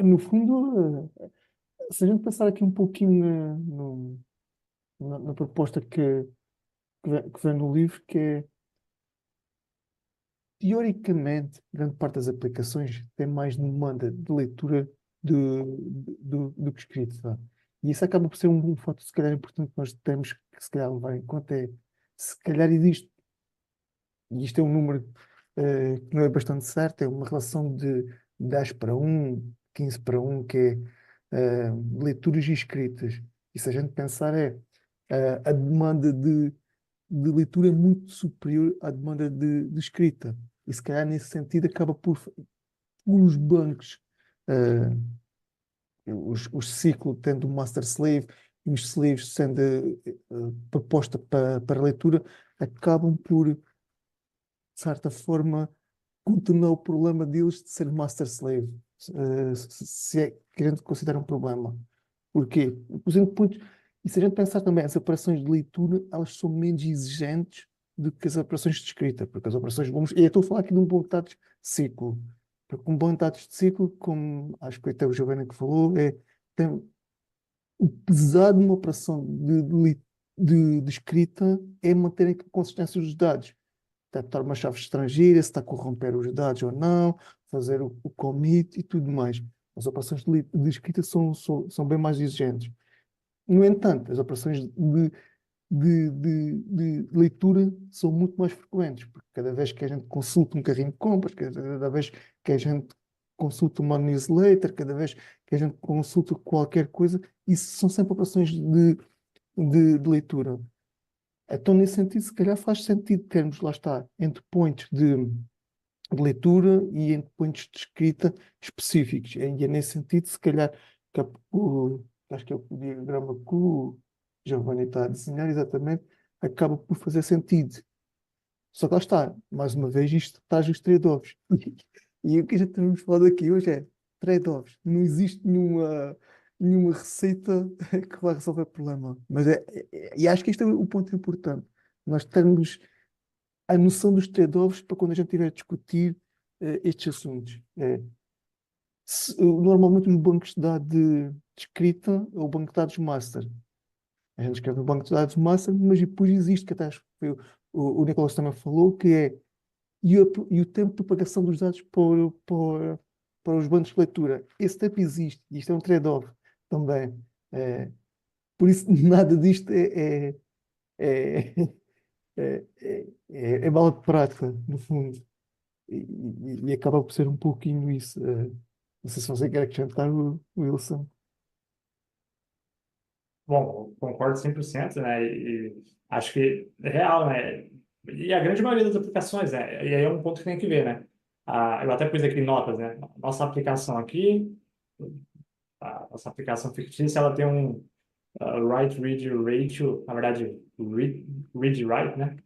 no fundo, se a gente pensar aqui um pouquinho na proposta que vem no livro, que é, teoricamente, grande parte das aplicações tem mais demanda de leitura do que escrito, vá. E isso acaba por ser um fato, se calhar, importante que nós temos que, se calhar, levar em conta, é, se calhar existe, e isto é um número que não é bastante certo, é uma relação de 10 para 1, 15 para 1, que é leituras e escritas. E se a gente pensar, a demanda de leitura é muito superior à demanda de escrita. E se calhar, nesse sentido, acaba por os bancos, eh, os ciclos tendo o master slave e os slaves sendo proposta para leitura, acabam por, de certa forma, contornar o problema deles de ser master slave, se é que a gente considera um problema. Porquê? Os inputs, e se a gente pensar também, as operações de leitura, elas são menos exigentes do que as operações de escrita, porque as operações, vamos, e eu estou a falar aqui de um bom de ciclo, porque um bom de ciclo, como acho que até o Giovanni que falou, tem, o pesado de uma operação de escrita é manter a consistência dos dados, detectar uma chave estrangeira, se está a corromper os dados ou não, fazer o commit e tudo mais. As operações de escrita são bem mais exigentes. No entanto, as operações de leitura são muito mais frequentes, porque cada vez que a gente consulta um carrinho de compras, cada vez que a gente consulta uma newsletter, cada vez que a gente consulta qualquer coisa, isso são sempre operações de leitura. Então, nesse sentido, se calhar faz sentido termos, lá está, endpoints de leitura e endpoints de escrita específicos. E é nesse sentido, se calhar, que acho que é o diagrama que o Giovanni está a desenhar exatamente, acaba por fazer sentido. Só que lá está, mais uma vez, isto traz os trade-offs. E o que a gente temos falado aqui hoje é trade-offs. Não existe nenhuma receita que vai resolver o problema. Mas e acho que este é o ponto importante. Nós termos a noção dos trade-offs para quando a gente estiver a discutir estes assuntos. Normalmente os bancos de dados de escrita é o banco de dados master. A gente escreve no banco de dados master, mas depois existe, que até acho que foi o Nicolas também falou, que é e o tempo de propagação dos dados para os bancos de leitura. Esse tempo existe, e isto é um trade-off também. Eh, por isso, nada disto é, é bala de prata, no fundo. E acaba por ser um pouquinho isso. Não sei se você quer acrescentar, Wilson. Bom, concordo 100%, né? E acho que é real, né? E a grande maioria das aplicações, né? E aí é um ponto que tem que ver, né? Eu até pus aqui notas, né? Nossa aplicação aqui, a nossa aplicação fictícia, ela tem um write-read ratio, na verdade, read-write, né?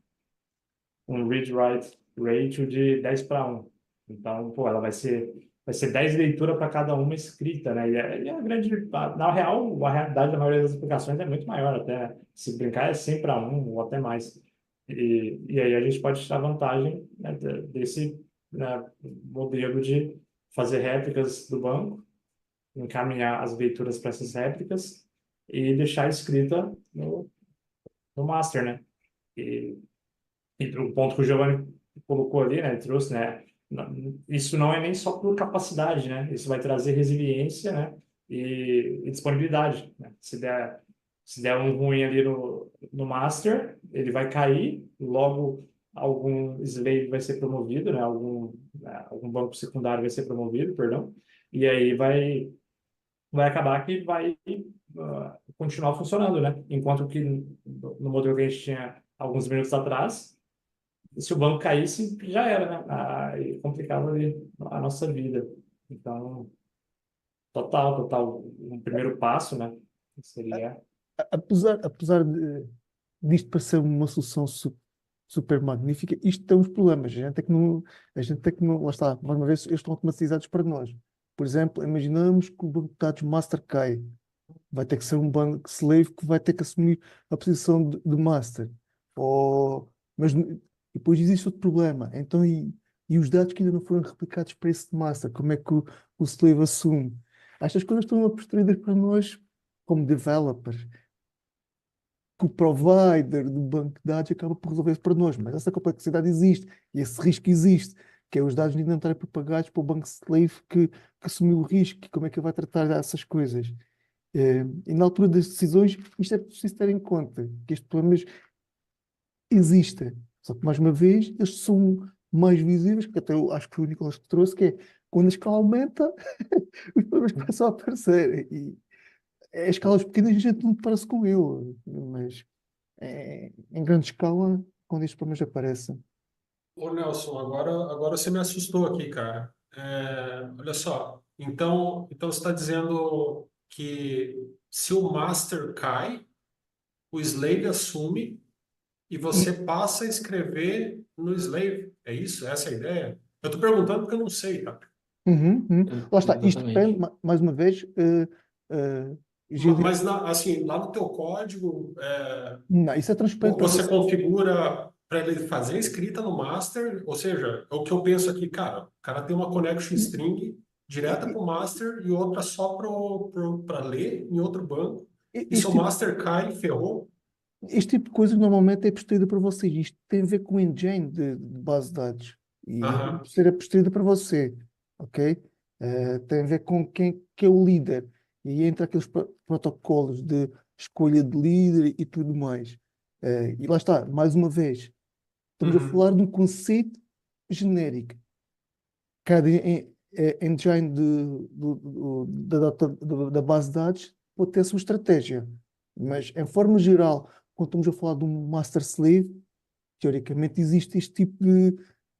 Um read-write ratio de 10 para 1. Então, pô, ela vai ser 10 leituras para cada uma escrita, né? E a grande, na real, a realidade da maioria das aplicações é muito maior, até, né? Se brincar é 100 para 1 ou até mais. E aí a gente pode tirar vantagem, né, desse, né, modelo de fazer réplicas do banco, encaminhar as leituras para essas réplicas e deixar escrita no master, né? E e o ponto que o Giovanni colocou ali, né, trouxe, né, isso não é nem só por capacidade, né, isso vai trazer resiliência, né, e disponibilidade, né? Se der um ruim ali no master, ele vai cair, logo algum slave vai ser promovido, né, algum banco secundário vai ser promovido, perdão, e aí vai acabar que vai continuar funcionando, né, enquanto que no modelo que a gente tinha alguns minutos atrás, se o banco caísse, já era, né? Aí complicava ali a nossa vida. Então, total, total. Um primeiro passo, né? Seria. Apesar disto parecer uma solução super magnífica, isto tem uns problemas. A gente tem que não, lá está, mais uma vez, eles estão automatizados para nós. Por exemplo, imaginamos que o banco de dados master cai. Vai ter que ser um banco slave que vai ter que assumir a posição de master. Mas depois existe outro problema. Então, e os dados que ainda não foram replicados para esse master, como é que o slave assume? estas coisas estão construídas para nós como developers, que o provider do banco de dados acaba por resolver isso para nós, mas essa complexidade existe e esse risco existe, que é os dados ainda não estarem propagados para o banco slave que assumiu o risco e como é que ele vai tratar dessas coisas. E na altura das decisões, isto é preciso ter em conta, que estes problemas existem. Só que, mais uma vez, eles são mais visíveis, que até eu acho que foi o Nicolas que trouxe, que é quando a escala aumenta, os problemas começam a aparecer. E a escalas pequenas a gente não parece com ele, mas em grande escala, quando estes problemas aparecem. Ô Nelson, agora você me assustou aqui, cara. Olha só, então você está dizendo que se o master cai, o slave assume e você E, passa a escrever no slave. É isso? Essa é a ideia? Eu estou perguntando porque eu não sei, tá? uhum, uhum. Lá está, isto depende, Exatamente. mais uma vez, Mas assim, lá no teu código, não, isso é transparente para você você. configura para ele fazer a escrita no master, ou seja, é o que eu penso aqui, cara. O cara tem uma connection string direta para o master e outra só para ler em outro banco. E se o Este tipo, master cai, ferrou. este tipo de coisa normalmente é posterior para vocês. Isto tem a ver com o engine de base de dados. E acaba Aham. por ser a posterior para você. Ok? Tem a ver com quem que é o líder. E aí entra aqueles protocolos de escolha de líder e tudo mais. E lá está, mais uma vez, estamos a Uhum. falar de um conceito genérico. Cada engine da base de dados pode ter a sua estratégia. Mas, em forma geral, quando estamos a falar de um master slave, teoricamente existe este tipo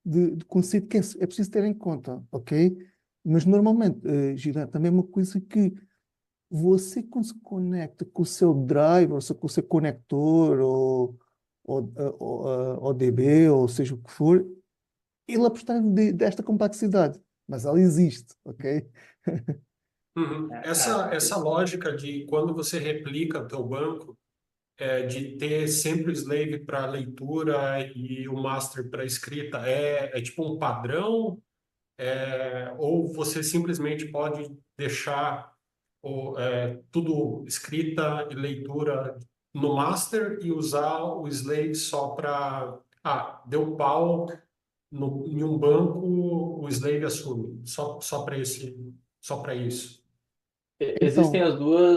de conceito que é preciso ter em conta, ok? Mas normalmente, Gilberto, também é uma coisa que você quando se conecta com o seu driver, ou seja, com o seu conector, ou DB, ou seja o que for, ele apostar desta complexidade. Mas ela existe, ok? Uhum. É, Essa lógica de quando você replica o teu banco, de ter sempre o slave para leitura e o master para escrita, é tipo um padrão. Ou você simplesmente pode deixar tudo escrita e leitura no master e usar o slave só para, deu pau em um banco, o slave assume, só para isso. Existem Então,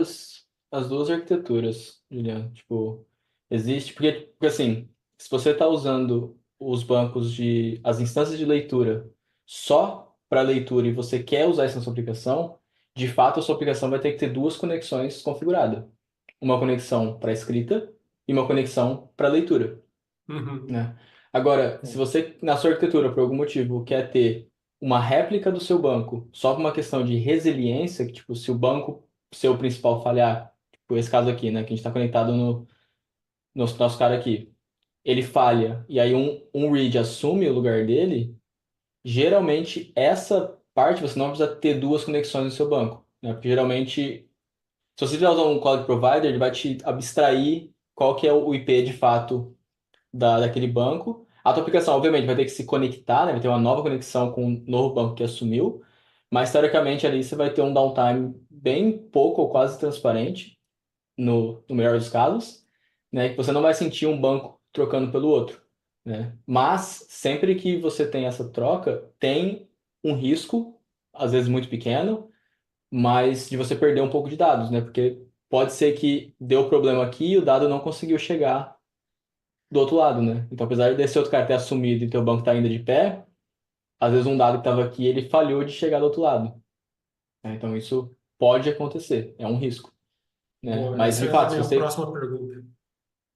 as duas arquiteturas, Juliano. Tipo, existe, porque assim, se você está usando os bancos as instâncias de leitura só para leitura e você quer usar isso na sua aplicação, de fato a sua aplicação vai ter que ter duas conexões configuradas. Uma conexão para escrita e uma conexão para leitura, Uhum, né? Agora, se você, na sua arquitetura, por algum motivo, quer ter uma réplica do seu banco só por uma questão de resiliência, que, tipo, se o banco seu principal falhar, tipo esse caso aqui, né, que a gente está conectado no nosso cara aqui, ele falha e aí um read assume o lugar dele, geralmente essa parte você não precisa ter duas conexões no seu banco, né? Porque geralmente, se você estiver usando um cloud provider, ele vai te abstrair qual que é o IP de fato daquele banco. A tua aplicação, obviamente, vai ter que se conectar, né? Vai ter uma nova conexão com o novo banco que assumiu, mas teoricamente ali você vai ter um downtime bem pouco ou quase transparente, no melhor dos casos, né? Que você não vai sentir um banco trocando pelo outro, né? Mas sempre que você tem essa troca, tem um risco, às vezes muito pequeno, mas de você perder um pouco de dados, né? Porque pode ser que deu problema aqui e o dado não conseguiu chegar do outro lado, né? Então, apesar desse outro cara ter assumido e teu banco tá ainda de pé, às vezes um dado que estava aqui, ele falhou de chegar do outro lado, né? Então, isso pode acontecer, é um risco, né? boa, Mas, essa de é a fato, se minha você... próxima pergunta.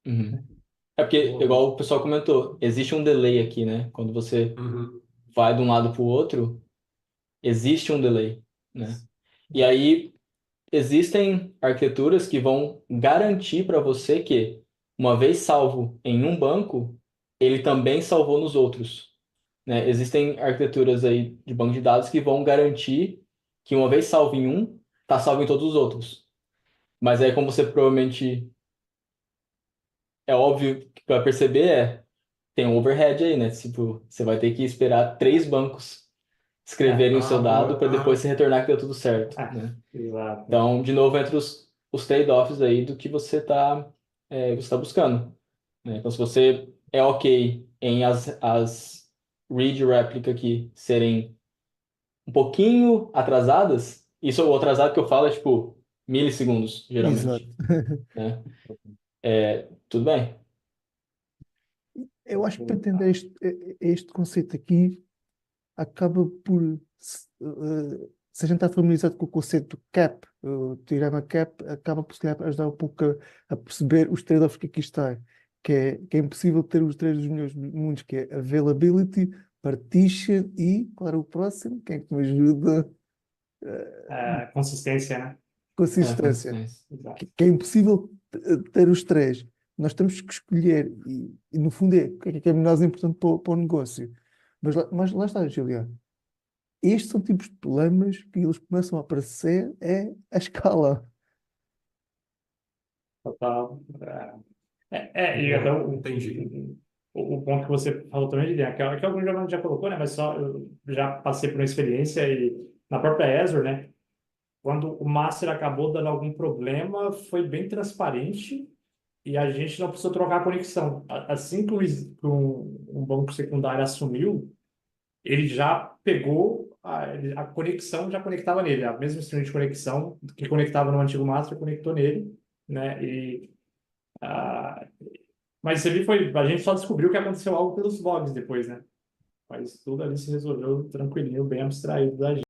Uhum. É porque, Boa, igual boa. o pessoal comentou, existe um delay aqui, né? Quando você Uhum, vai de um lado para o outro, existe um delay, né? E aí, existem arquiteturas que vão garantir para você que, uma vez salvo em um banco, ele também salvou nos outros, né? Existem arquiteturas aí de banco de dados que vão garantir que, uma vez salvo em um, está salvo em todos os outros. Mas aí, como você provavelmente é óbvio que para perceber, tem um overhead aí, né? Tipo, você vai ter que esperar três bancos escreverem o seu dado boa. para depois se retornar que deu tudo certo, né? Exato. Então, de novo, entre os trade-offs aí do que você tá buscando, né? Então, se você é ok em as read replica aqui serem um pouquinho atrasadas, isso o atrasado que eu falo é tipo milissegundos, Exato. geralmente, né? Tudo bem. Eu acho que para entender este conceito aqui, acaba por, se a gente está familiarizado com o conceito do cap, o teorema cap, acaba por se calhar ajudar um pouco a perceber os trade-offs que aqui está, que é impossível ter os três dos melhores mundos, que é availability, partition e, claro, o próximo, quem é que me ajuda? Consistência, né? Consistência. Consistência. Exato. Que é impossível ter os três. Nós temos que escolher, e no fundo o que é mais importante para o negócio. Mas lá está, Juliano. Estes são tipos de problemas que eles começam a aparecer é a escala. Total. E até Entendi. o ponto que você falou também, Lilian, que algum jornal já colocou, né? Mas só eu já passei por uma experiência e na própria Azure, né? Quando o master acabou dando algum problema, foi bem transparente e a gente não precisou trocar a conexão. Assim que um banco secundário assumiu, ele já pegou a conexão, já conectava nele. A mesma stream de conexão que conectava no antigo master, conectou nele, né? Ah, mas isso ali a gente só descobriu que aconteceu algo pelos logs depois, né? Mas tudo ali se resolveu tranquilinho, bem abstraído da gente.